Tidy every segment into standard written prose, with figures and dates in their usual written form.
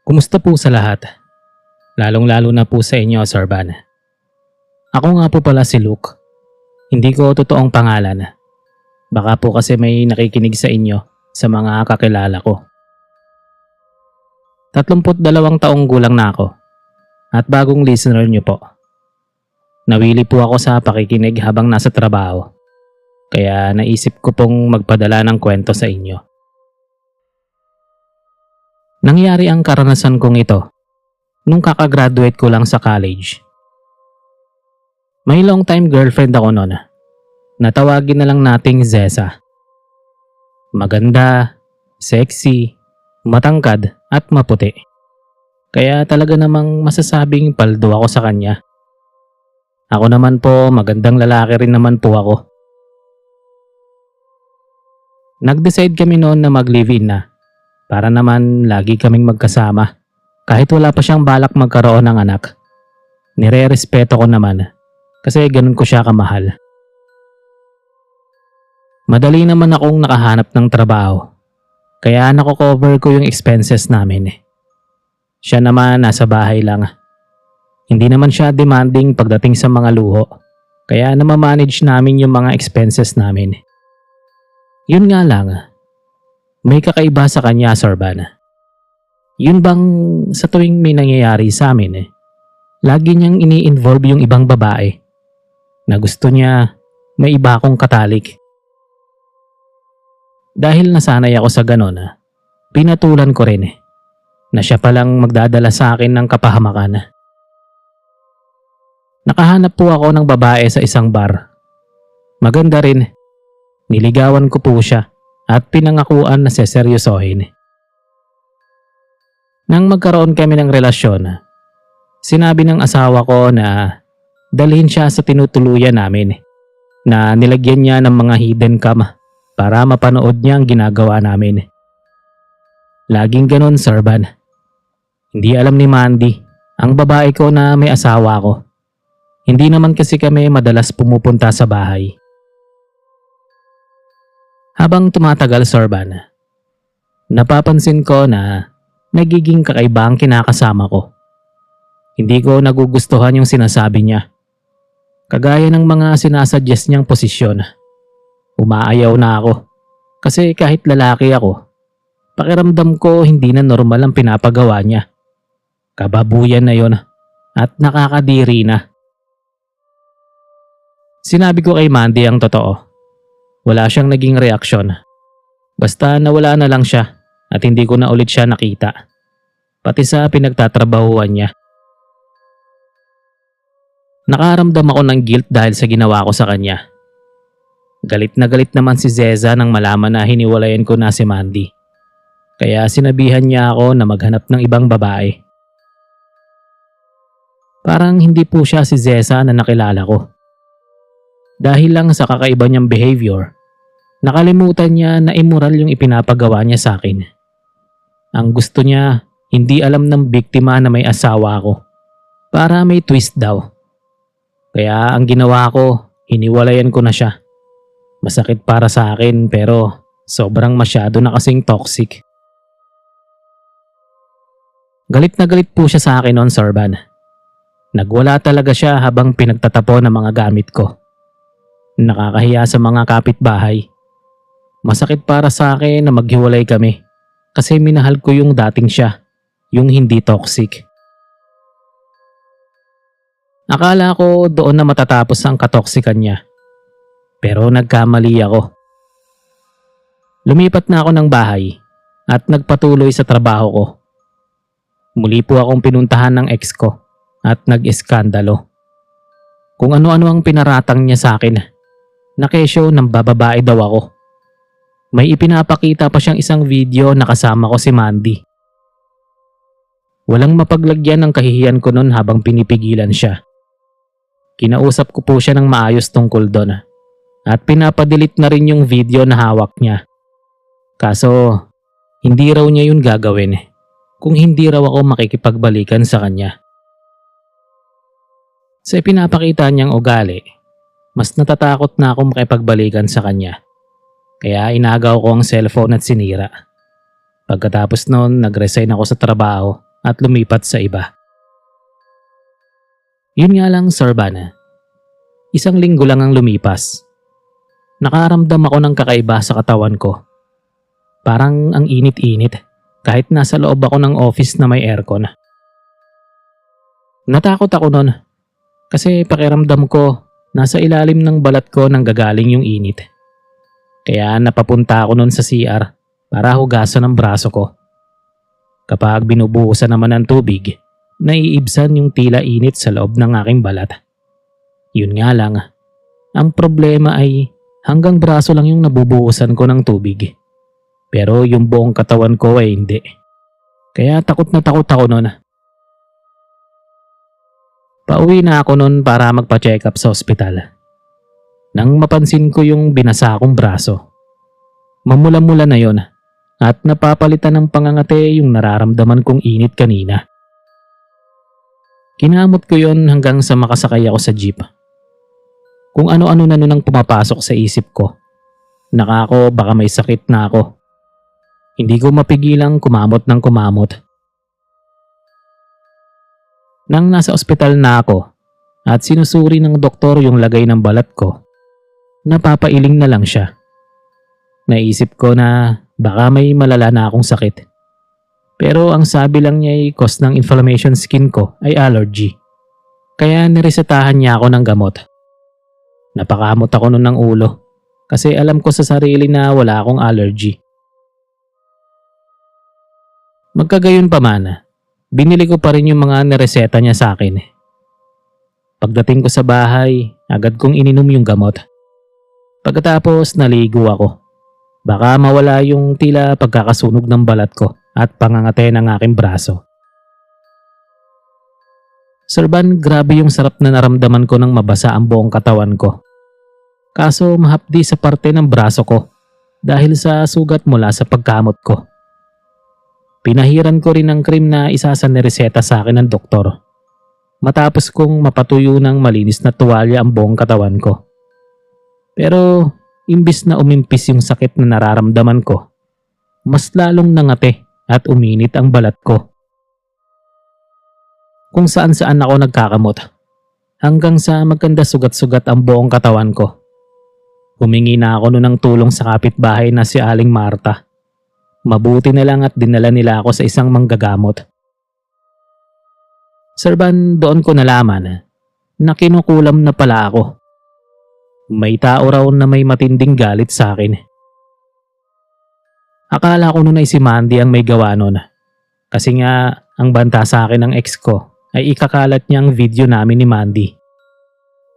Kumusta po sa lahat? Lalong-lalo na po sa inyo, Sir Van. Ako nga po pala si Luke. Hindi ko totoong pangalan. Baka po kasi may nakikinig sa inyo sa mga kakilala ko. 32 taong gulang na ako at bagong listener niyo po. Nawili po ako sa pakikinig habang nasa trabaho. Kaya naisip ko pong magpadala ng kwento sa inyo. Nangyari ang karanasan kong ito nung kakagraduate ko lang sa college. May long time girlfriend ako noon. Natawagin na lang nating Zesa. Maganda, sexy, matangkad at maputi. Kaya talaga namang masasabing paldo ako sa kanya. Ako naman po, magandang lalaki rin naman po ako. Nag-decide kami noon na mag-live-in na para naman lagi kaming magkasama. Kahit wala pa siyang balak magkaroon ng anak. Nire-respeto ko naman kasi ganun ko siya kamahal. Madali naman akong nakahanap ng trabaho. Kaya nako-cover ko yung expenses namin. Siya naman nasa bahay lang. Hindi naman siya demanding pagdating sa mga luho. Kaya namamanage namin yung mga expenses namin. Yun nga lang, may kakaiba sa kanya, Sir Van. Yun bang sa tuwing may nangyayari sa amin, lagi niyang ini-involve yung ibang babae na gusto niya may iba akong katalik. Dahil nasanay ako sa ganon, pinatulan ko rin na siya palang magdadala sa akin ng kapahamakan. Nakahanap po ako ng babae sa isang bar. Maganda rin. Niligawan ko po siya at pinangakuan na seseryosohin. Nang magkaroon kami ng relasyon, sinabi ng asawa ko na dalhin siya sa tinutuluyan namin na nilagyan niya ng mga hidden cam para mapanood niya ang ginagawa namin. Laging ganon, Sir Van. Hindi alam ni Mandy, ang babae ko, na may asawa ko. Hindi naman kasi kami madalas pumupunta sa bahay. Habang tumatagal, Sir Van, napapansin ko na nagiging kakaiba ang kinakasama ko. Hindi ko nagugustuhan yung sinasabi niya. Kagaya ng mga sinasuggest niyang posisyon. Umaayaw na ako. Kasi kahit lalaki ako, pakiramdam ko hindi na normal ang pinapagawa niya. Kababuyan na yon at nakakadiri na. Sinabi ko kay Mandy ang totoo. Wala siyang naging reaksyon. Basta nawala na lang siya at hindi ko na ulit siya nakita. Pati sa pinagtatrabahuan niya. Nakaramdam ako ng guilt dahil sa ginawa ko sa kanya. Galit na galit naman si Zeza nang malaman na hiniwalayan ko na si Mandy. Kaya sinabihan niya ako na maghanap ng ibang babae. Parang hindi po siya si Zeza na nakilala ko. Dahil lang sa kakaiba niyang behavior, nakalimutan niya na immoral yung ipinapagawa niya sa akin. Ang gusto niya, hindi alam ng biktima na may asawa ko. Para may twist daw. Kaya ang ginawa ko, hiniwalayan ko na siya. Masakit para sa akin pero sobrang masyado na kasing toxic. Galit na galit po siya sa akin noon, Sir Van. Nagwala talaga siya habang pinagtatapon ng mga gamit ko. Nakakahiya sa mga kapitbahay. Masakit para sa akin na maghiwalay kami kasi minahal ko yung dating siya, yung hindi toxic. Akala ko doon na matatapos ang katoksikan niya. Pero nagkamali ako. Lumipat na ako ng bahay at nagpatuloy sa trabaho ko. Muli po akong pinuntahan ng ex ko at nag-iskandalo. Kung ano-ano ang pinaratang niya sa akin. Na kesyo nang bababae daw ako. May ipinapakita pa siyang isang video na kasama ko si Mandy. Walang mapaglagyan ng kahihiyan ko noon habang pinipigilan siya. Kinausap ko po siya ng maayos tungkol doon. At pinapadelete na rin yung video na hawak niya. Kaso, hindi raw niya yun gagawin kung hindi raw ako makikipagbalikan sa kanya. Sa pinapakita niyang ugali, mas natatakot na ako makipagbalikan sa kanya. Kaya inagaw ko ang cellphone at sinira. Pagkatapos noon, nag-resign ako sa trabaho at lumipat sa iba. Yun nga lang, Sir Van, isang linggo lang ang lumipas. Nakaramdam ako ng kakaiba sa katawan ko. Parang ang init-init kahit nasa loob ako ng office na may aircon. Natakot ako nun kasi pakiramdam ko nasa ilalim ng balat ko nang gagaling yung init. Kaya napapunta ako nun sa CR para hugasan ang braso ko. Kapag binubuhusan naman ng tubig, naiibsan yung tila init sa loob ng aking balat. Yun nga lang, ang problema ay hanggang braso lang yung nabubuhusan ko ng tubig. Pero yung buong katawan ko ay hindi. Kaya takot na takot ako nun. Pauwi na ako nun para magpa-check up sa ospital. Nang mapansin ko yung binasa kong braso. Mamula-mula na yon at napapalitan ng pangangate yung nararamdaman kong init kanina. Kinamot ko yon hanggang sa makasakay ako sa jeep. Kung ano-ano na nun ang pumapasok sa isip ko. Nakako baka may sakit na ako. Hindi ko mapigilang kumamot ng kumamot. Nang nasa ospital na ako at sinusuri ng doktor yung lagay ng balat ko, napapailing na lang siya. Naisip ko na baka may malala na akong sakit. Pero ang sabi lang niya ay cause ng inflammation skin ko ay allergy. Kaya niresetahan niya ako ng gamot. Napakamot ako nun ng ulo kasi alam ko sa sarili na wala akong allergy. Magkagayon pa man, binili ko pa rin yung mga nireseta niya sa akin. Pagdating ko sa bahay, agad kong ininom yung gamot. Pagkatapos naligo ako. Baka mawala yung tila pagkakasunog ng balat ko at pangangate ng aking braso. Sir Van, grabe yung sarap na naramdaman ko nang mabasa ang buong katawan ko. Kaso mahapdi sa parte ng braso ko dahil sa sugat mula sa pagkamot ko. Pinahiran ko rin ng cream na isa sa nireseta sa akin ng doktor. Matapos kong mapatuyo ng malinis na tuwalya ang buong katawan ko. Pero imbis na umimpis yung sakit na nararamdaman ko, mas lalong nangate at uminit ang balat ko. Kung saan-saan ako nagkakamot, hanggang sa magkanda sugat-sugat ang buong katawan ko. Humingi na ako noon ng tulong sa kapitbahay na si Aling Marta. Mabuti na lang at dinala nila ako sa isang manggagamot. Sir Van, doon ko nalaman na kinukulam na pala ako. May tao raw na may matinding galit sa akin. Akala ko noon ay si Mandy ang may gawa noon. Kasi nga ang banta sa akin ng ex ko ay ikakalat niya ang video namin ni Mandy.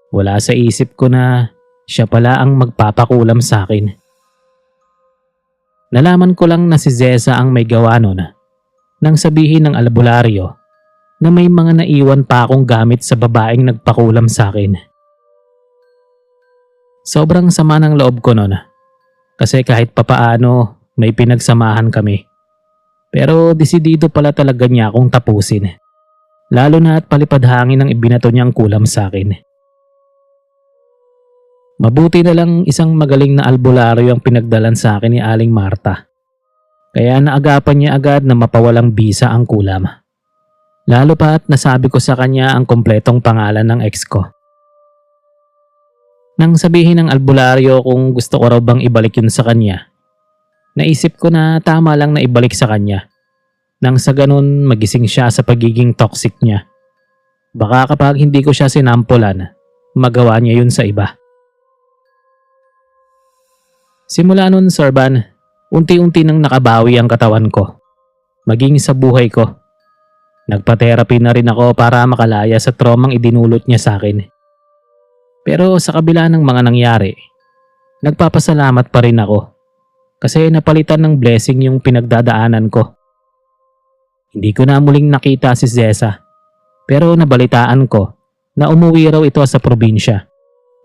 Wala sa isip ko na siya pala ang magpapakulam sa akin. Nalaman ko lang na si Zesa ang may gawa noon nang sabihin ng albularyo na may mga naiwan pa akong gamit sa babaeng nagpakulam sa akin. Sobrang sama ng loob ko noon kasi kahit papaano may pinagsamahan kami. Pero desidido pala talaga niya akong tapusin. Lalo na at palipad hangin ang ibinato niyang kulam sa akin. Mabuti na lang isang magaling na albularyo ang pinagdalan sa akin ni Aling Marta. Kaya naagapan niya agad na mapawalang bisa ang kulam. Lalo pa at nasabi ko sa kanya ang kompletong pangalan ng ex ko. Nang sabihin ng albularyo kung gusto ko raw bang ibalik yun sa kanya, naisip ko na tama lang na ibalik sa kanya. Nang sa ganun magising siya sa pagiging toxic niya. Baka kapag hindi ko siya sinampulan, magawa niya yun sa iba. Simula nun, Sir Van, unti-unti nang nakabawi ang katawan ko. Maging sa buhay ko. Nagpa-therapy na rin ako para makalaya sa traumang idinulot niya sa akin. Pero sa kabila ng mga nangyari, nagpapasalamat pa rin ako. Kasi napalitan ng blessing yung pinagdadaanan ko. Hindi ko na muling nakita si Zesa. Pero nabalitaan ko na umuwi raw ito sa probinsya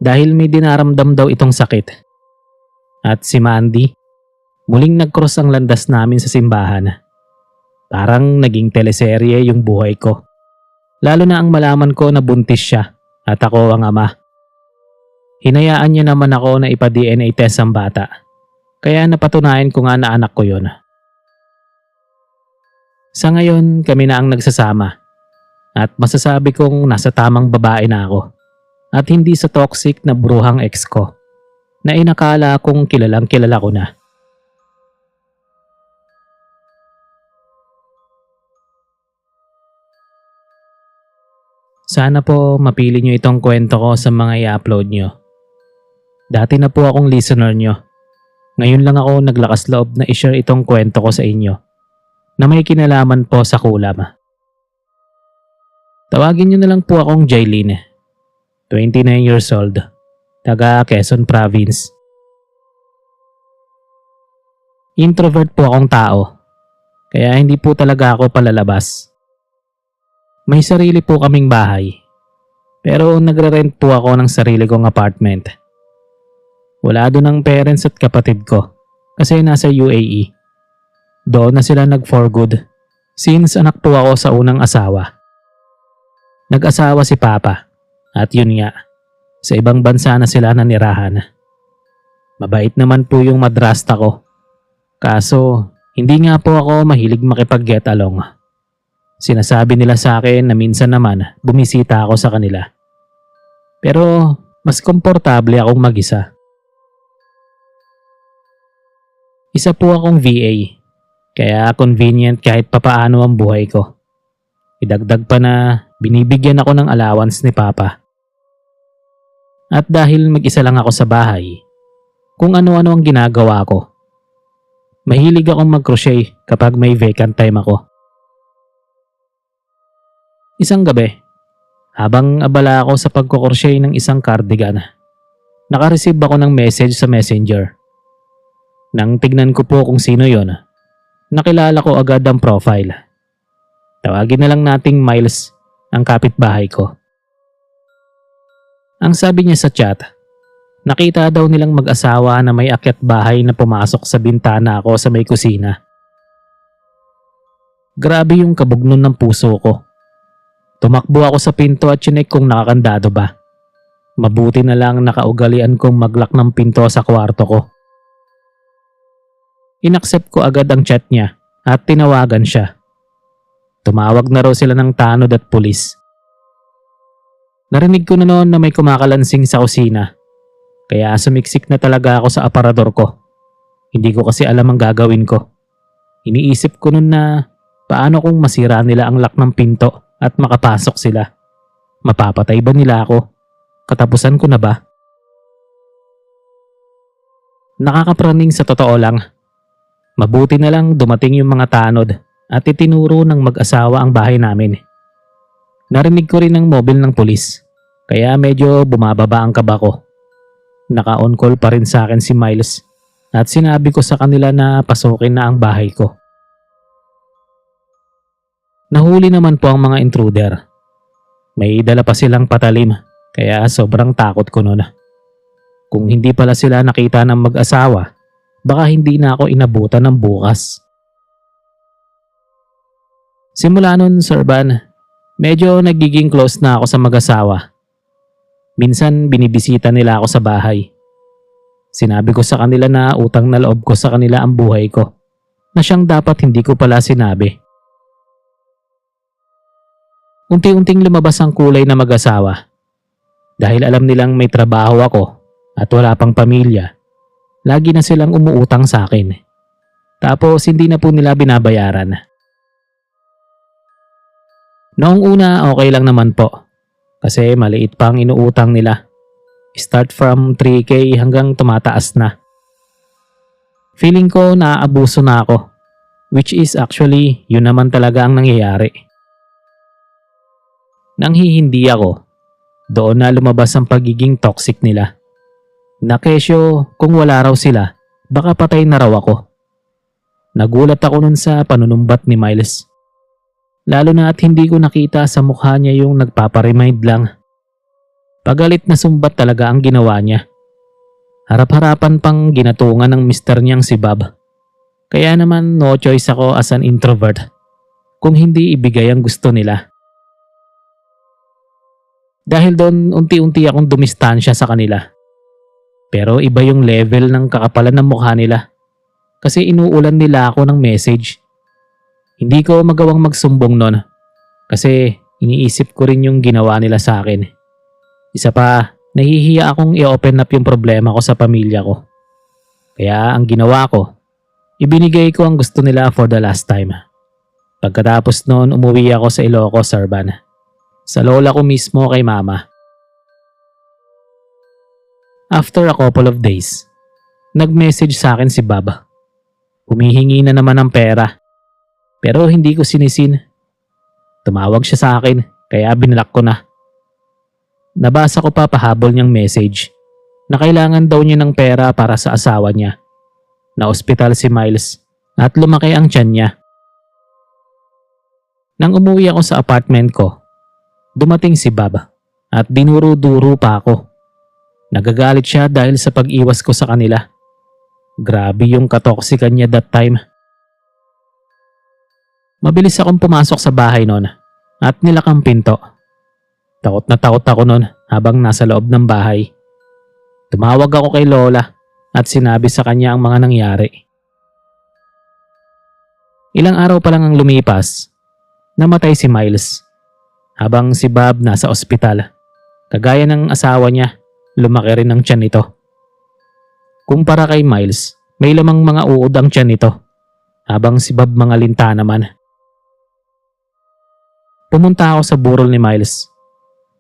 dahil may dinaramdam daw itong sakit. At si Mandy, muling nag-cross ang landas namin sa simbahan. Parang naging teleserye yung buhay ko. Lalo na ang malaman ko na buntis siya at ako ang ama. Hinayaan niya naman ako na ipa-DNA test ang bata. Kaya napatunayan ko nga na anak ko yun. Sa ngayon, kami na ang nagsasama at masasabi kong nasa tamang babae na ako at hindi sa toxic na bruhang ex ko na inakala kong kilalang kilala ko na. Sana po mapili nyo itong kwento ko sa mga i-upload nyo. Dati na po akong listener nyo. Ngayon lang ako naglakas loob na i-share itong kwento ko sa inyo na may kinalaman po sa kulam. Tawagin nyo na lang po akong Jaylene, 29 years old, taga Quezon Province. Introvert po akong tao, kaya hindi po talaga ako palalabas. May sarili po kaming bahay, pero nagre-rent po ako ng sarili kong apartment. Wala doon ang parents at kapatid ko kasi nasa UAE. Doon na sila nag-for good since anak po ako sa unang asawa. Nag-asawa si Papa at yun nga, sa ibang bansa na sila nanirahan. Mabait naman po yung madrasta ko. Kaso, hindi nga po ako mahilig makipag-get along. Sinasabi nila sa akin na minsan naman bumisita ako sa kanila. Pero mas komportable akong mag-isa. Isa po akong VA, kaya convenient kahit papaano ang buhay ko. Idagdag pa na binibigyan ako ng allowance ni Papa. At dahil mag-isa lang ako sa bahay, kung ano-ano ang ginagawa ko. Mahilig akong mag-crochet kapag may vacant time ako. Isang gabi, habang abala ako sa pagkukrochet ng isang cardigan, nakareceive ako ng message sa messenger. Nang tignan ko po kung sino yon, nakilala ko agad ang profile. Tawagin na lang nating Miles, ang kapitbahay ko. Ang sabi niya sa chat, nakita daw nilang mag-asawa na may akyat bahay na pumasok sa bintana ako sa may kusina. Grabe yung kabugnon ng puso ko. Tumakbo ako sa pinto at chinek kung nakakandado ba. Mabuti na lang nakaugalian kong maglock ng pinto sa kwarto ko. Inaccept ko agad ang chat niya at tinawagan siya. Tumawag na raw sila ng tanod at pulis. Narinig ko na noon na may kumakalansing sa kusina. Kaya sumiksik na talaga ako sa aparador ko. Hindi ko kasi alam ang gagawin ko. Iniisip ko noon na paano kung masira nila ang lock ng pinto at makapasok sila. Mapapatay ba nila ako? Katapusan ko na ba? Nakakapraning sa totoo lang. Mabuti na lang dumating yung mga tanod at itinuro ng mag-asawa ang bahay namin. Narinig ko rin ang mobile ng pulis, kaya medyo bumababa ang kaba ko. Naka-on call pa rin sa akin si Miles at sinabi ko sa kanila na pasukin na ang bahay ko. Nahuli naman po ang mga intruder. May dala pa silang patalim, kaya sobrang takot ko noon. Kung hindi pala sila nakita ng mag-asawa, baka hindi na ako inabutan ng bukas. Simula nun, Sir Van, medyo nagiging close na ako sa mag-asawa. Minsan binibisita nila ako sa bahay. Sinabi ko sa kanila na utang na loob ko sa kanila ang buhay ko, na siyang dapat hindi ko pala sinabi. Unti-unting lumabas ang kulay na mag-asawa. Dahil alam nilang may trabaho ako at wala pang pamilya, lagi na silang umuutang sa akin. Tapos hindi na po nila binabayaran. Noong una okay lang naman po. Kasi maliit pa ang inuutang nila. Start from 3K hanggang tumataas na. Feeling ko naaabuso na ako. Which is actually yun naman talaga ang nangyayari. Nang hihindi ako, doon na lumabas ang pagiging toxic nila. Na kesyo kung wala raw sila, baka patay na raw ako. Nagulat ako nun sa panunumbat ni Miles. Lalo na at hindi ko nakita sa mukha niya yung nagpaparemind lang. Pagalit na sumbat talaga ang ginawa niya. Harap-harapan pang ginatungan ng mister niyang si Bob. Kaya naman no choice ako as an introvert kung hindi ibigay ang gusto nila. Dahil doon unti-unti akong dumistansya sa kanila. Pero iba yung level ng kakapalan ng mukha nila. Kasi inuulan nila ako ng message. Hindi ko magawang magsumbong nun kasi iniisip ko rin yung ginawa nila sa akin. Isa pa, nahihiya akong i-open up yung problema ko sa pamilya ko. Kaya ang ginawa ko, ibinigay ko ang gusto nila for the last time. Pagkatapos noon, umuwi ako sa Ilocos, Urban. Sa lola ko mismo kay mama. After a couple of days, nag-message sa akin si Bob. Humihingi na naman ng pera. Pero hindi ko sinisin. Tumawag siya sa akin kaya binlock ko na. Nabasa ko pa pahabol niyang message na kailangan daw niya ng pera para sa asawa niya. Na ospital si Miles at lumaki ang tiyan niya. Nang umuwi ako sa apartment ko, dumating si Bob at dinuro-duro pa ako. Nagagalit siya dahil sa pag-iwas ko sa kanila. Grabe yung katoksikan niya that time. Mabilis akong pumasok sa bahay noon at nilakang pinto. Takot na takot ako noon habang nasa loob ng bahay. Tumawag ako kay Lola at sinabi sa kanya ang mga nangyari. Ilang araw pa lang ang lumipas, namatay si Miles. Habang si Bob nasa ospital, kagaya ng asawa niya, lumaki rin ang tiyan nito. Kumpara kay Miles, may lamang mga uod ang tiyan nito, habang si Bob mga linta naman. Pumunta ako sa burol ni Miles.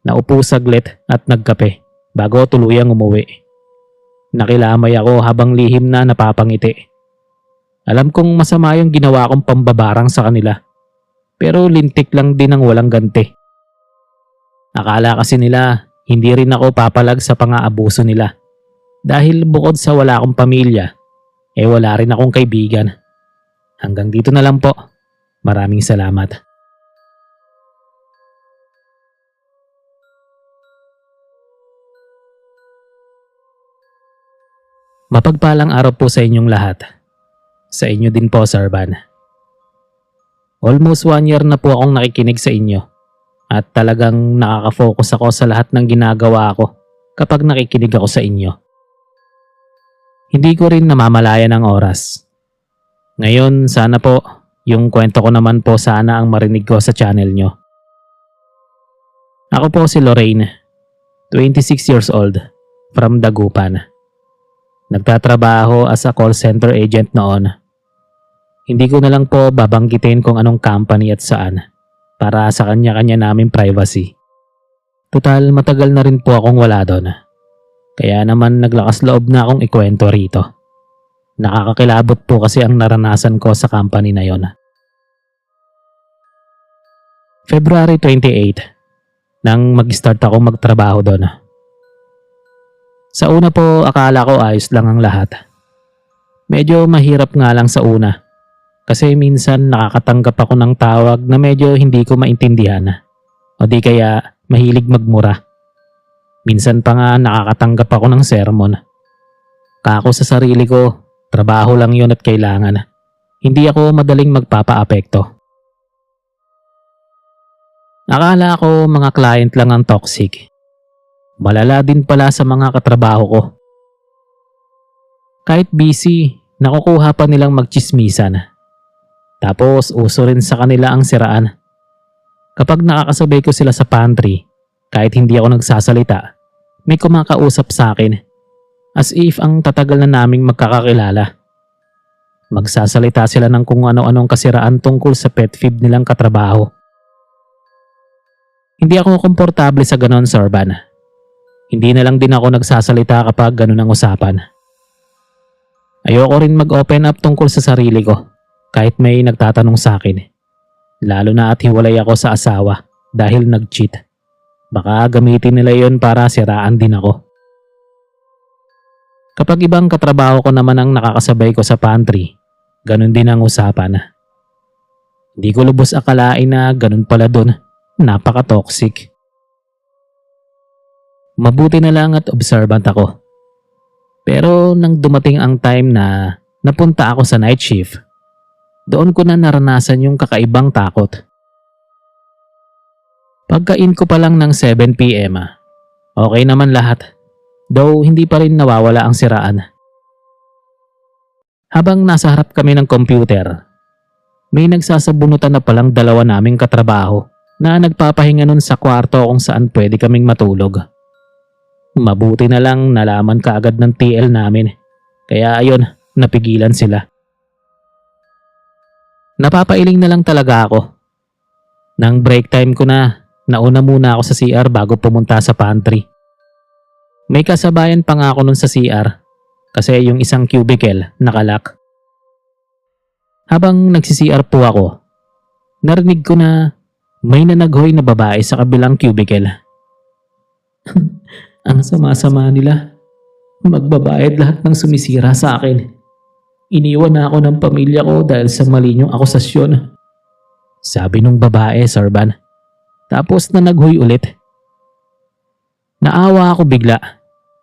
Naupo saglit at nagkape bago tuluyang umuwi. Nakilamay ako habang lihim na napapangiti. Alam kong masama yung ginawa kong pambabarang sa kanila. Pero lintik lang din ang walang ganti. Akala kasi nila hindi rin ako papalag sa pang-aabuso nila. Dahil bukod sa wala akong pamilya, wala rin akong kaibigan. Hanggang dito na lang po. Maraming salamat. Mapagpalang araw po sa inyong lahat. Sa inyo din po, Sir Van. Almost 1 year na po akong nakikinig sa inyo at talagang nakaka-focus ako sa lahat ng ginagawa ko kapag nakikinig ako sa inyo. Hindi ko rin namamalaya ng oras. Ngayon, sana po, yung kwento ko naman po sana ang marinig ko sa channel nyo. Ako po si Lorraine, 26 years old, from Dagupan. Nagtatrabaho as a call center agent noon. Hindi ko na lang po babanggitin kung anong company at saan para sa kanya-kanya naming privacy. Total matagal na rin po akong wala doon. Kaya naman naglakas loob na akong ikwento rito. Nakakakilabot po kasi ang naranasan ko sa company na yon. February 28, nang mag-start ako magtrabaho doon. Sa una po, akala ko ayos lang ang lahat. Medyo mahirap nga lang sa una. Kasi minsan nakakatanggap ako ng tawag na medyo hindi ko maintindihan. O di kaya mahilig magmura. Minsan pa nga nakakatanggap ako ng sermon. Kako sa sarili ko, trabaho lang yun at kailangan. Hindi ako madaling magpapaapekto. Akala ko mga client lang ang toxic. Malala din pala sa mga katrabaho ko. Kahit busy, nakukuha pa nilang magchismisan. Tapos uso rin sa kanila ang siraan. Kapag nakakasabay ko sila sa pantry, kahit hindi ako nagsasalita, may kumakausap sa akin. As if ang tatagal na naming magkakakilala. Magsasalita sila ng kung ano-anong kasiraan tungkol sa pet feed nilang katrabaho. Hindi ako komportable sa ganon, Sir Van. Hindi na lang din ako nagsasalita kapag ganun ang usapan. Ayoko rin mag-open up tungkol sa sarili ko kahit may nagtatanong sa akin. Lalo na at hiwalay ako sa asawa dahil nag-cheat. Baka gamitin nila yon para siraan din ako. Kapag ibang katrabaho ko naman ang nakakasabay ko sa pantry, ganun din ang usapan. Hindi ko lubos akalain na ganun pala dun. Napaka-toxic. Mabuti na lang at observant ako. Pero nang dumating ang time na napunta ako sa night shift, doon ko na naranasan yung kakaibang takot. Pagka-in ko pa lang ng 7 PM, okay naman lahat. Though hindi pa rin nawawala ang siraan. Habang nasa harap kami ng computer, May nagsasabunutan na palang dalawa naming katrabaho na nagpapahinga nun sa kwarto kung saan pwede kaming matulog. Mabuti na lang nalaman kaagad ng TL namin. Kaya ayun, napigilan sila. Napapailing na lang talaga ako. Nang break time ko na, nauna muna ako sa CR bago pumunta sa pantry. May kasabayan pa nga ako nun sa CR kasi yung isang cubicle nakalock. Habang nagsi-CR po ako, narinig ko na may nanaghoy na babae sa kabilang cubicle. Ang sama-sama nila. Magbabayad lahat ng sumisira sa akin. Iniwan na ako ng pamilya ko dahil sa mali niyong akusasyon. Sabi nung babae, Sarban. Tapos nanaghoy ulit. Naawa ako bigla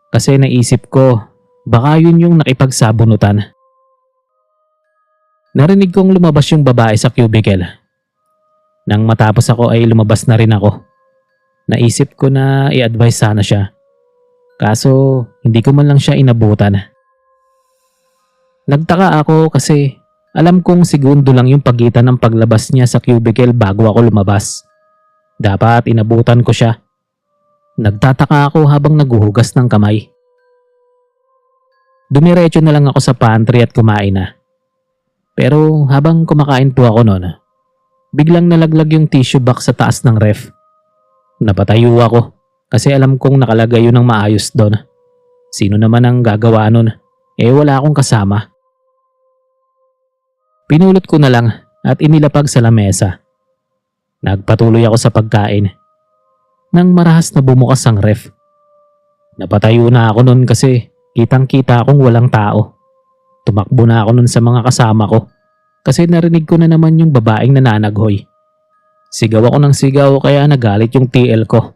kasi naisip ko baka yun yung nakipagsabunutan. Narinig kong lumabas yung babae sa cubicle. Nang matapos ako ay lumabas na rin ako. Naisip ko na i-advise sana siya. Kaso hindi ko man lang siya inabutan. Nagtaka ako kasi alam kong segundo lang yung pagitan ng paglabas niya sa cubicle bago ako lumabas. Dapat inabutan ko siya. Nagtataka ako habang naguhugas ng kamay. Dumiretso na lang ako sa pantry at kumain na. Pero habang kumakain po ako noon, biglang nalaglag yung tissue box sa taas ng ref. Napatayo ako kasi alam kong nakalagay yun ng maayos doon. Sino naman ang gagawa nun? Wala akong kasama. Pinulot ko na lang at inilapag sa lamesa. Nagpatuloy ako sa pagkain. Nang marahas na bumukas ang ref. Napatayo na ako nun kasi kitang-kita akong walang tao. Tumakbo na ako nun sa mga kasama ko kasi narinig ko na naman yung babaeng nananaghoy. Sigaw ako ng sigaw kaya nagalit yung TL ko.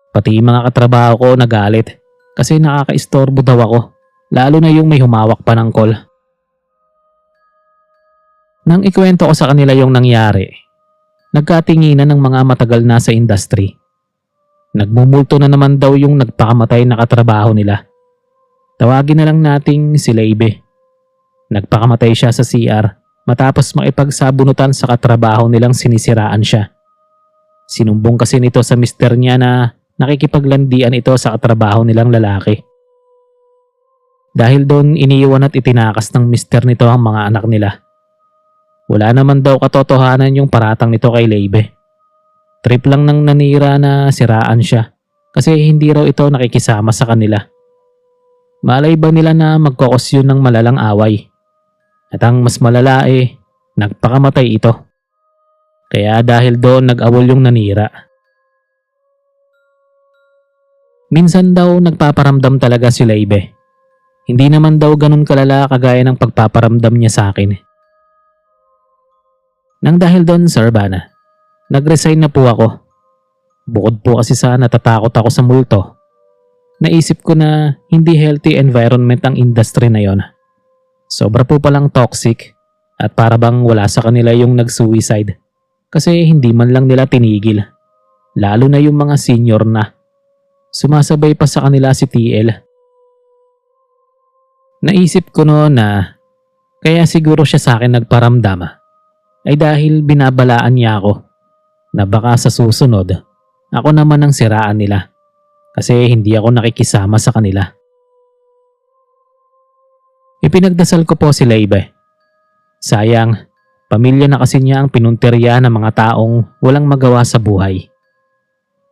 Pati yung mga katrabaho ko nagalit kasi nakakaistorbo daw ako, lalo na yung may humawak pa ng call. Nang ikwento ko sa kanila yung nangyari, nagkatinginan ng mga matagal na sa industry. Nagmumulto na naman daw yung nagpakamatay na katrabaho nila. Tawagin na lang nating si Leibe. Nagpakamatay siya sa CR matapos makipagsabunutan sa katrabaho nilang sinisiraan siya. Sinumbong kasi nito sa mister niya na nakikipaglandian ito sa katrabaho nilang lalaki. Dahil doon iniiwan at itinakas ng mister nito ang mga anak nila. Wala naman daw katotohanan yung paratang nito kay Leibe. Trip lang ng nanira na siraan siya kasi hindi raw ito nakikisama sa kanila. Malay ba nila na magkokos yun ng malalang away? At ang mas malala nagpakamatay ito. Kaya dahil doon nag-awol yung nanira. Minsan daw nagpaparamdam talaga si Leibe. Hindi naman daw ganun kalala kagaya ng pagpaparamdam niya sa akin. Nang dahil doon, Sir Bana, nag-resign na po ako. Bukod po kasi sa natatakot ako sa multo, naisip ko na hindi healthy environment ang industry na yon. Sobra po palang toxic at para bang wala sa kanila yung nag-suicide kasi hindi man lang nila tinigil. Lalo na yung mga senior na. Sumasabay pa sa kanila si TL. Naisip ko noon na kaya siguro siya sa akin nagparamdam ay dahil binabalaan niya ako na baka sa susunod ako naman ang siraan nila kasi hindi ako nakikisama sa kanila. Ipinagdasal ko po si Leibe. Sayang, pamilya na kasi niya ang pinuntirya ng mga taong walang magawa sa buhay.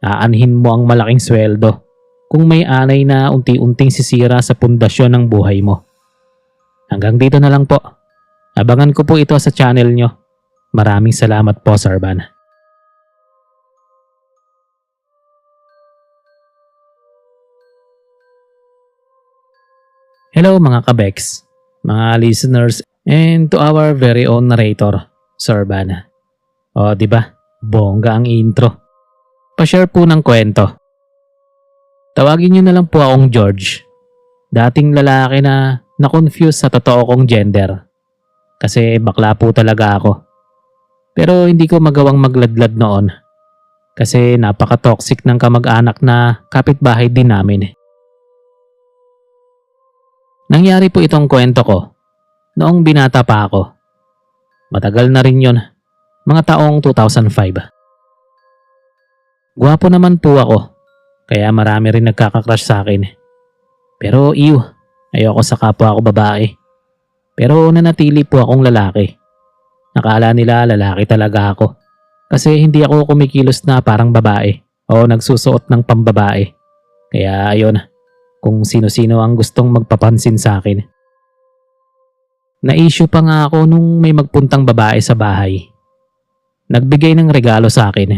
Aanhin mo ang malaking sweldo kung may anay na unti-unting sisira sa pundasyon ng buhay mo. Hanggang dito na lang po. Abangan ko po ito sa channel nyo. Maraming salamat po, Sir Van. Hello mga kabeks, mga listeners, and to our very own narrator, Sir Van. O, diba? Bongga ang intro. Pa-share po ng kwento. Tawagin nyo na lang po akong George. Dating lalaki na na-confuse sa totoo kong gender. Kasi bakla po talaga ako. Pero hindi ko magawang magladlad noon. Kasi napaka-toxic ng kamag-anak na kapitbahay din namin. Nangyari po itong kwento ko noong binata pa ako. Matagal na rin yon, mga taong 2005. Gwapo naman po ako, kaya marami rin nagkakakrush sa akin. Pero ayoko sa kapwa ko babae. Pero nanatili po akong lalaki. Nakala nila lalaki talaga ako. Kasi hindi ako kumikilos na parang babae o nagsusuot ng pambabae. Kaya ayun, kung sino-sino ang gustong magpapansin sa akin. Na-issue pa nga ako nung may magpuntang babae sa bahay. Nagbigay ng regalo sa akin.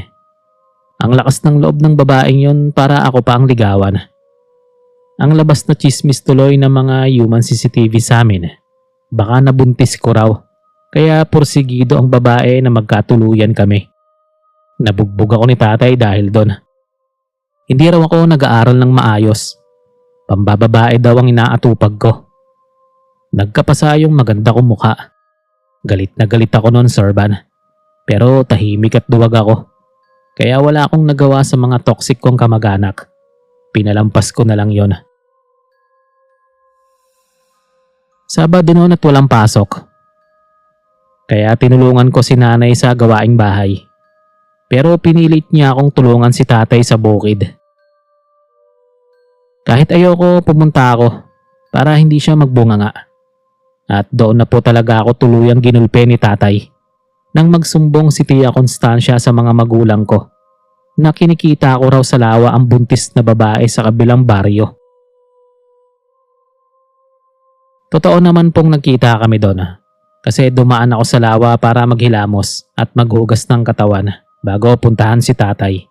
Ang lakas ng loob ng babaeng yun para ako pa ang ligawan. Ang labas na chismis tuloy ng mga human CCTV sa amin. Baka nabuntis ko raw. Kaya porsigido ang babae na magkatuluyan kami. Nabugbog ako ni tatay dahil doon. Hindi raw ako nag-aaral ng maayos. Pambababae daw ang inaatupag ko. Nagkapasa yung maganda kong mukha. Galit na galit ako noon, Sorban. Pero tahimik at duwag ako. Kaya wala akong nagawa sa mga toxic kong kamag-anak. Pinalampas ko na lang yon. Sabado noon at walang pasok. Kaya tinulungan ko si nanay sa gawaing bahay. Pero pinilit niya akong tulungan si tatay sa bukid. Kahit ayoko, pumunta ako para hindi siya magbunganga. At doon na po talaga ako tuluyang ginulpe ni tatay nang magsumbong si Tia Constancia sa mga magulang ko na kinikita ko raw sa lawa ang buntis na babae sa kabilang baryo. Totoo naman pong nagkita kami doon kasi dumaan ako sa lawa para maghilamos at maghugas ng katawan bago puntahan si tatay.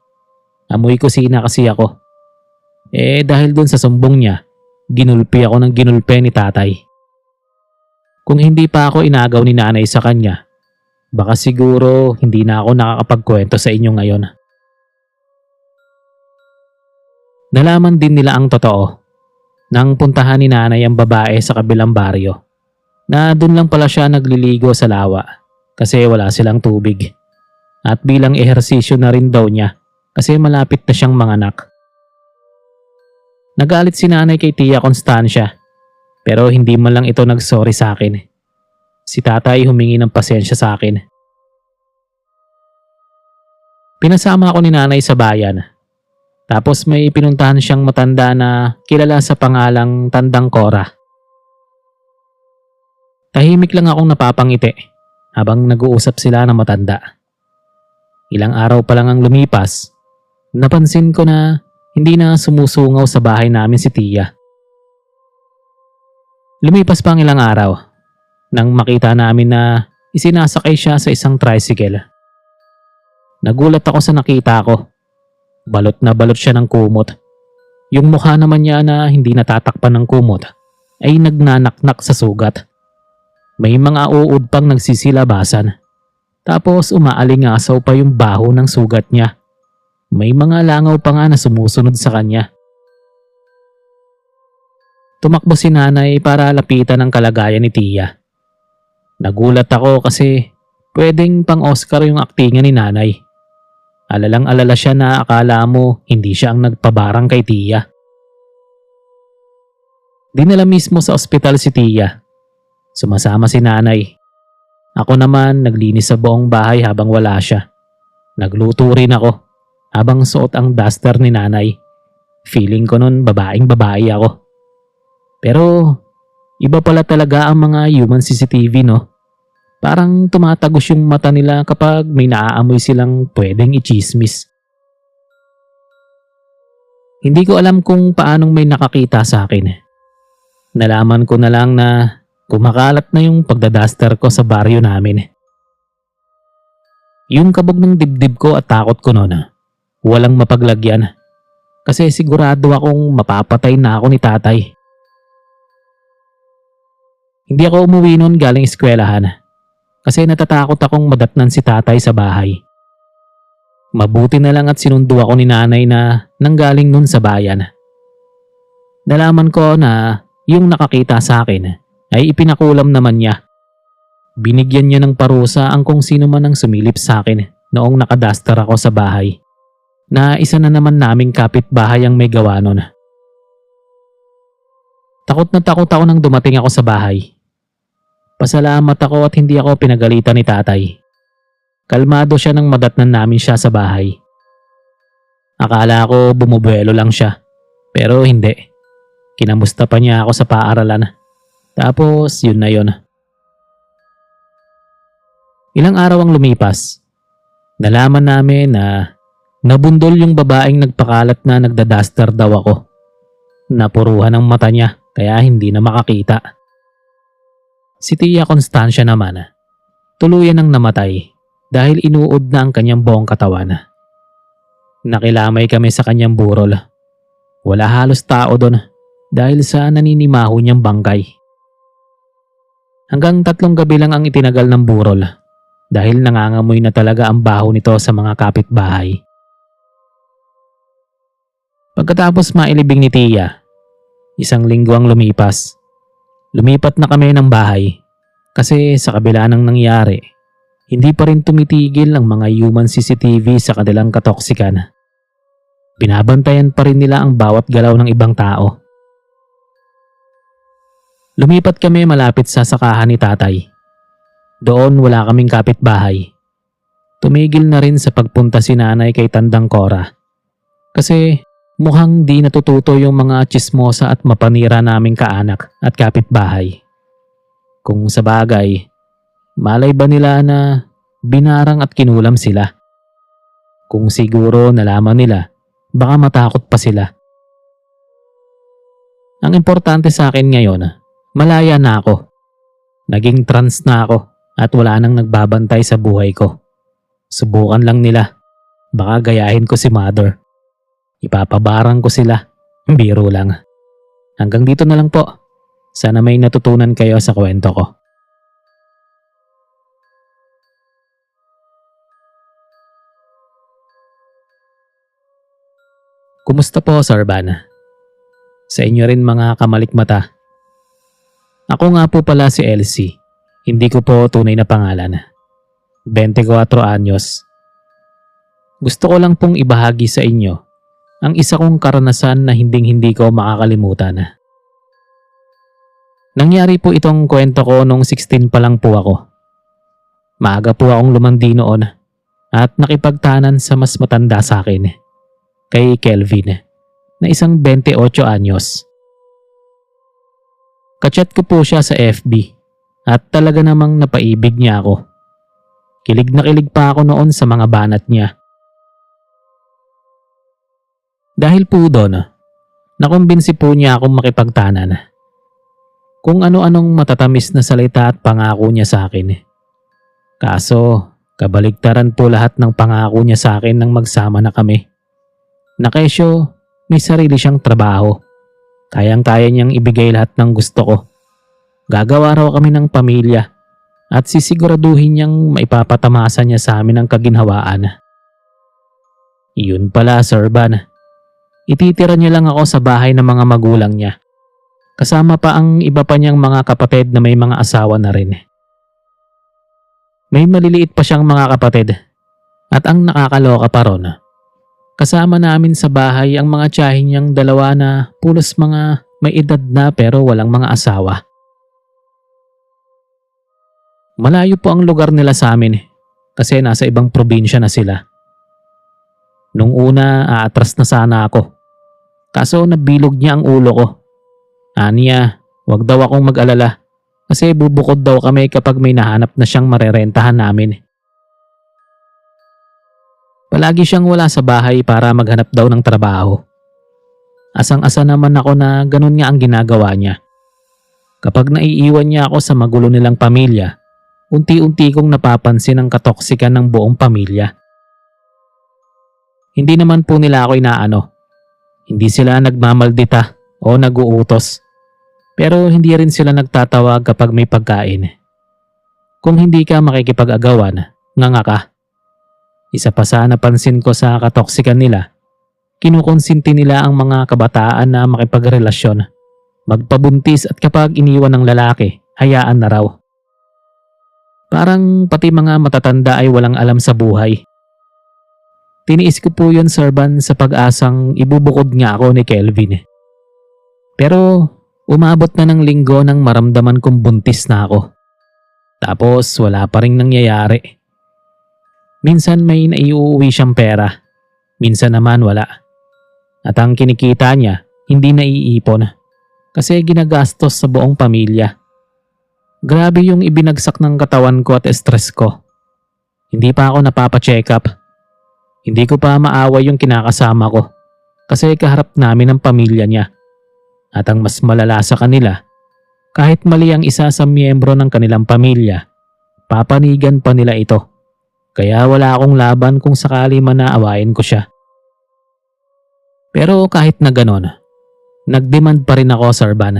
Amoy kusina kasi ako. Dahil dun sa sumbong niya, ginulpi ako ng ginulpe ni tatay. Kung hindi pa ako inagaw ni nanay sa kanya, baka siguro hindi na ako nakakapagkwento sa inyo ngayon. Nalaman din nila ang totoo nang puntahan ni nanay ang babae sa kabilang baryo na dun lang pala siya nagliligo sa lawa kasi wala silang tubig. At bilang ehersisyo na rin daw niya kasi malapit na siyang manganak. Nagalit si nanay kay Tia Constancia pero hindi man lang ito nagsorry sa akin. Si tatay humingi ng pasensya sa akin. Pinasama ako ni nanay sa bayan. Tapos may pinuntahan siyang matanda na kilala sa pangalang Tandang Cora. Tahimik lang akong napapangiti habang nag-uusap sila ng matanda. Ilang araw pa lang ang lumipas, napansin ko na hindi na sumusungaw sa bahay namin si Tia. Lumipas pa ang ilang araw nang makita namin na isinasakay siya sa isang tricycle. Nagulat ako sa nakita ko. Balot na balot siya ng kumot. Yung mukha naman niya na hindi natatakpan ng kumot ay nagnanaknak sa sugat. May mga uod pang nagsisilabasan. Tapos umaalingasaw pa yung baho ng sugat niya. May mga langaw pa nga na sumusunod sa kanya. Tumakbo si nanay para lapitan ang kalagayan ni Tia. Nagulat ako kasi pwedeng pang-Oscar yung aktingan ni nanay. Alalang-alala siya na akala mo hindi siya ang nagpabarang kay Tia. Dinala mismo sa ospital si Tia. Sumasama si nanay. Ako naman naglinis sa buong bahay habang wala siya. Nagluto rin ako habang suot ang duster ni nanay. Feeling ko nun babaeng babae ako. Pero iba pala talaga ang mga human CCTV, no? Parang tumatagos yung mata nila kapag may naaamoy silang pwedeng i-chismis. Hindi ko alam kung paanong may nakakita sa akin. Nalaman ko na lang na kumakalat na yung pagdadaster ko sa baryo namin. Yung kabog ng dibdib ko at takot ko noon, walang mapaglagyan. Kasi sigurado akong mapapatay na ako ni tatay. Hindi ako umuwi noon galing eskwelahan. Kasi natatakot akong madatnan si tatay sa bahay. Mabuti na lang at sinundo ako ni nanay na nanggaling nun sa bayan. Nalaman ko na yung nakakita sa akin ay ipinakulam naman niya. Binigyan niya ng parusa ang kung sino man ang sumilip sa akin noong nakadaster ako sa bahay. Na isa na naman naming kapitbahay ang may gawa nun. Takot na takot ako nang dumating ako sa bahay. Pasalamat ako at hindi ako pinagalitan ni tatay. Kalmado siya nang madatnan namin siya sa bahay. Akala ko bumubuelo lang siya, pero hindi. Kinamusta pa niya ako sa paaralan. Tapos yun na yun. Ilang araw ang lumipas. Nalaman namin na nabundol yung babaeng nagpakalat na nagda-duster daw ako. Napuruhan ang mata niya kaya hindi na makakita. Si Tia Constancia naman, tuluyan ang namatay dahil inuod na ang kanyang buong katawan. Nakilamay kami sa kanyang burol. Wala halos tao doon dahil sa naninimaho niyang bangkay. Hanggang 3 gabi lang ang itinagal ng burol dahil nangangamoy na talaga ang baho nito sa mga kapitbahay. Pagkatapos mailibing ni Tia, 1 linggo ang lumipas. Lumipat na kami ng bahay kasi sa kabila ng nangyari, hindi pa rin tumitigil ang mga human CCTV sa kanilang katoksikan. Binabantayan pa rin nila ang bawat galaw ng ibang tao. Lumipat kami malapit sa sakahan ni tatay. Doon wala kaming kapitbahay. Tumigil na rin sa pagpunta si nanay kay Tandang Cora. Kasi mukhang di natututo yung mga tsismosa at mapanira naming kaanak at kapitbahay. Kung sa bagay, malay ba nila na binarang at kinulam sila? Kung siguro nalaman nila, baka matakot pa sila. Ang importante sa akin ngayon, malaya na ako. Naging trans na ako at wala nang nagbabantay sa buhay ko. Subukan lang nila. Baka gayahin ko si mother. Ipapabarang ko sila. Biro lang. Hanggang dito na lang po. Sana may natutunan kayo sa kwento ko. Kumusta po, Sir Van? Sa inyo rin mga kamalikmata. Ako nga po pala si Elsie. Hindi ko po tunay na pangalan. 24 anyos. Gusto ko lang pong ibahagi sa inyo ang isa kong karanasan na hinding-hindi ko makakalimutan. Nangyari po itong kwento ko nung 16 pa lang po ako. Maaga po akong lumandi noon at nakipagtanan sa mas matanda sa akin, kay Kelvin, na isang 28 anyos. Kachat ko po siya sa FB at talaga namang napaibig niya ako. Kilig na kilig pa ako noon sa mga banat niya. Dahil po doon, nakumbinsi po niya akong makipagtanan. Kung ano-anong matatamis na salita at pangako niya sa akin. Kaso, kabaligtaran po lahat ng pangako niya sa akin nang magsama na kami. Na kesyo, may sarili siyang trabaho. Kayang-kaya niyang ibigay lahat ng gusto ko. Gagawa raw kami ng pamilya at sisiguraduhin niyang maipapatamasa niya sa amin ang kaginhawaan. Iyon pala, Sir Van. Ititira niya lang ako sa bahay ng mga magulang niya. Kasama pa ang iba pa niyang mga kapatid na may mga asawa na rin. May maliliit pa siyang mga kapatid. At ang nakakaloka pa ron, kasama namin sa bahay ang mga tiyahin niyang 2 na pulos mga may edad na pero walang mga asawa. Malayo po ang lugar nila sa amin kasi nasa ibang probinsya na sila. Nung una, aatras na sana ako. Kaso nabilog niya ang ulo ko. Aniya, wag daw akong mag-alala kasi bubukod daw kami kapag may nahanap na siyang marerentahan namin. Palagi siyang wala sa bahay para maghanap daw ng trabaho. Asang-asa naman ako na ganun nga ang ginagawa niya. Kapag naiiwan niya ako sa magulo nilang pamilya, unti-unti kong napapansin ang katoksikan ng buong pamilya. Hindi naman po nila ako inaano. Hindi sila nagmamaldita o naguutos. Pero hindi rin sila nagtatawag kapag may pagkain. Kung hindi ka makikipag-agawan, nganga ka. Isa pa sa napansin ko sa katoksikan nila, kinukonsinti nila ang mga kabataan na makipagrelasyon, magpabuntis at kapag iniwan ng lalaki, hayaan na raw. Parang pati mga matatanda ay walang alam sa buhay. Tiniis ko po yun, Sir Van, sa pag-asang ibubukod nga ako ni Kelvin. Pero umabot na ng linggo nang maramdaman kong buntis na ako. Tapos wala pa ring nangyayari. Minsan may naiuuwi siyang pera, minsan naman wala. At ang kinikita niya, hindi naiipon kasi ginagastos sa buong pamilya. Grabe yung ibinagsak ng katawan ko at stress ko. Hindi pa ako napapa-check up. Hindi ko pa maaway yung kinakasama ko kasi kaharap namin ang pamilya niya. At ang mas malala sa kanila, kahit mali ang isa sa miyembro ng kanilang pamilya, papanigan pa nila ito. Kaya wala akong laban kung sakali man naawayin ko siya. Pero kahit na ganon, nag-demand pa rin ako, Sir Van,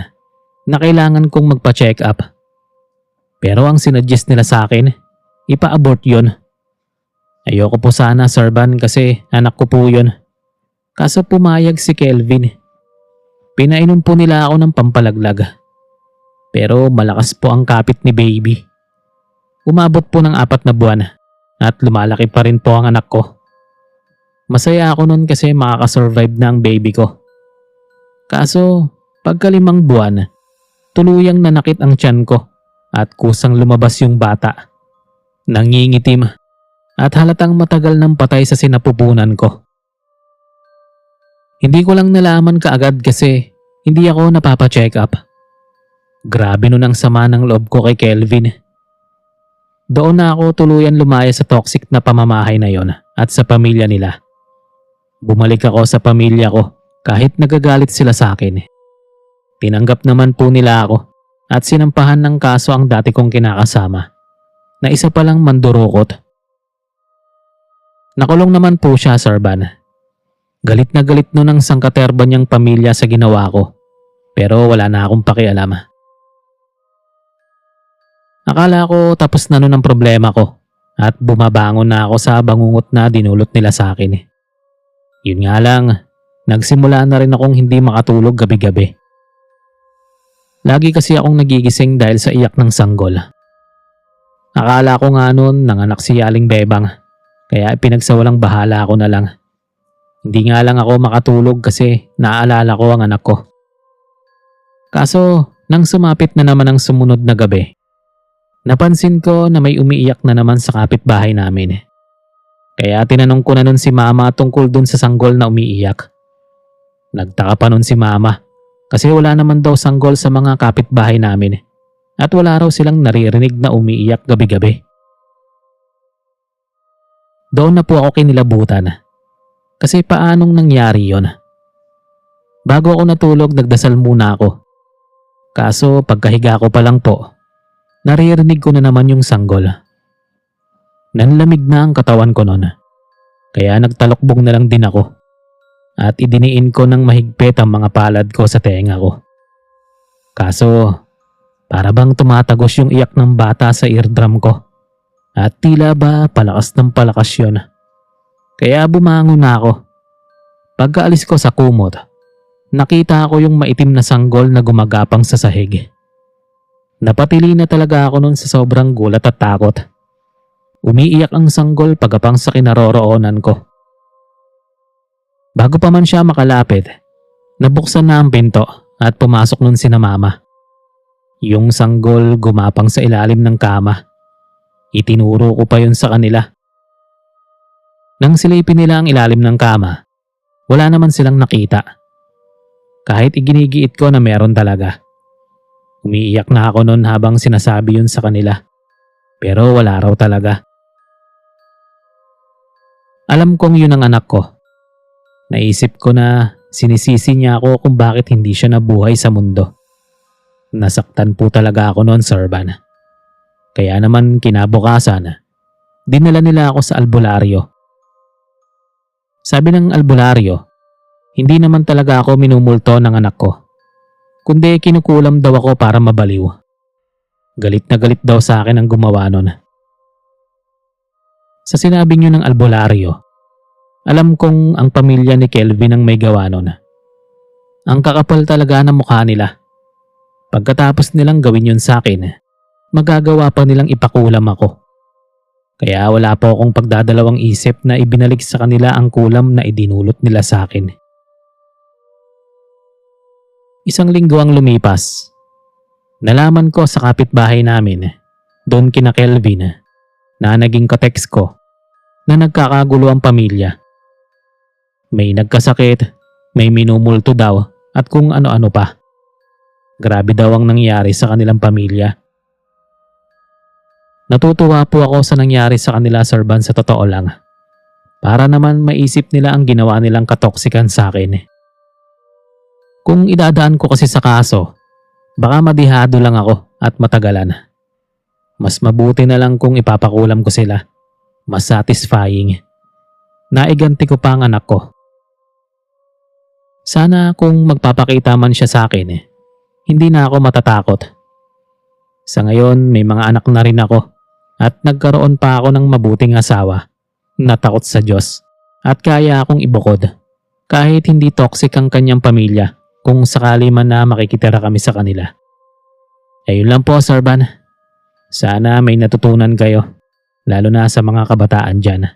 na kailangan kong magpa-check up. Pero ang sinuggest nila sa akin, ipa-abort yun. Ayoko po sana, Sir Van, kasi anak ko po yun. Kaso pumayag si Kelvin. Pinainom po nila ako ng pampalaglag. Pero malakas po ang kapit ni baby. Umabot po ng 4 na buwan at lumalaki pa rin po ang anak ko. Masaya ako nun kasi makakasurvive na ang baby ko. Kaso pagka 5 buwan, tuluyang nanakit ang tiyan ko at kusang lumabas yung bata. Nangingitim at halatang matagal nang patay sa sinapupunan ko. Hindi ko lang nalaman kaagad kasi hindi ako napapa-check up. Grabe nun ang sama ng loob ko kay Kelvin. Doon na ako tuluyan lumaya sa toxic na pamamahay na yon at sa pamilya nila. Bumalik ako sa pamilya ko kahit nagagalit sila sa akin. Tinanggap naman po nila ako at sinampahan ng kaso ang dati kong kinakasama na isa palang mandurukot. Nakulong naman po siya, Sir Van. Galit na galit nun ang sangkaterba niyang pamilya sa ginawa ko pero wala na akong pakialam. Akala ko tapos na nun ang problema ko at bumabangon na ako sa bangungot na dinulot nila sa akin. Yun nga lang, nagsimula na rin akong hindi makatulog gabi-gabi. Lagi kasi akong nagigising dahil sa iyak ng sanggol. Akala ko nga nun nanganak si Aling Bebang kaya pinagsawalang bahala ako na lang. Hindi nga lang ako makatulog kasi naaalala ko ang anak ko. Kaso nang sumapit na naman ang sumunod na gabi, napansin ko na may umiiyak na naman sa kapitbahay namin. Kaya tinanong ko na nun si Mama tungkol dun sa sanggol na umiiyak. Nagtaka pa nun si Mama kasi wala naman daw sanggol sa mga kapitbahay namin at wala raw silang naririnig na umiiyak gabi-gabi. Doon na po ako kinilabutan kasi paanong nangyari yon? Bago ako natulog nagdasal muna ako. Kaso pagkahiga ko pa lang po, naririnig ko na naman yung sanggol. Nanlamig na ang katawan ko noon. Kaya nagtalokbong na lang din ako. At idiniin ko ng mahigpit ang mga palad ko sa tenga ko. Kaso, para bang tumatagos yung iyak ng bata sa eardrum ko. At tila ba palakas ng palakas yun. Kaya bumangon na ako. Pagkaalis ko sa kumot, nakita ko yung maitim na sanggol na gumagapang sa sahig. Napatili na talaga ako nun sa sobrang gulat at takot. Umiiyak ang sanggol pagapang sa kinaroroonan ko. Bago pa man siya makalapit, nabuksan na ang pinto at pumasok nun sina Mama. Yung sanggol gumapang sa ilalim ng kama. Itinuro ko pa yun sa kanila. Nang silipin nila ang ilalim ng kama, wala naman silang nakita. Kahit iginigiit ko na meron talaga. Umiiyak na ako nun habang sinasabi yun sa kanila. Pero wala raw talaga. Alam kong yun ang anak ko. Naisip ko na sinisisi niya ako kung bakit hindi siya nabuhay sa mundo. Nasaktan po talaga ako noon, Sir Van. Kaya naman kinabukasan, dinala nila ako sa albularyo. Sabi ng albularyo, hindi naman talaga ako minumulto ng anak ko. Kundi kinukulam daw ako para mabaliw. Galit na galit daw sa akin ang gumawa nun. Sa sinabi niyo ng albularyo, alam kong ang pamilya ni Kelvin ang may gawa nun. Ang kakapal talaga ng mukha nila. Pagkatapos nilang gawin yun sa akin, magagawa pa nilang ipakulam ako. Kaya wala po akong pagdadalawang isip na ibinalik sa kanila ang kulam na idinulot nila sa akin. Isang linggo ang lumipas. Nalaman ko sa kapitbahay namin Doon kina Kelvin na naging katext ko na nagkakagulo ang pamilya. May nagkasakit, may minumulto daw at kung ano-ano pa. Grabe daw ang nangyari sa kanilang pamilya. Natutuwa po ako sa nangyari sa kanila, Sir Van, sa totoo lang. Para naman maisip nila ang ginawa nilang katoksikan sa akin. Kung idadaan ko kasi sa kaso, baka madihado lang ako at matagalan. Mas mabuti na lang kung ipapakulam ko sila. Mas satisfying. Naiganti ko pa ang anak ko. Sana kung magpapakita man siya sa akin, hindi na ako matatakot. Sa ngayon may mga anak na rin ako at nagkaroon pa ako ng mabuting asawa na takot sa Diyos at kaya akong ibukod kahit hindi toxic ang kanyang pamilya kung sakali man na makikitira kami sa kanila. Ayun lang po, Sir Van. Sana may natutunan kayo, lalo na sa mga kabataan dyan.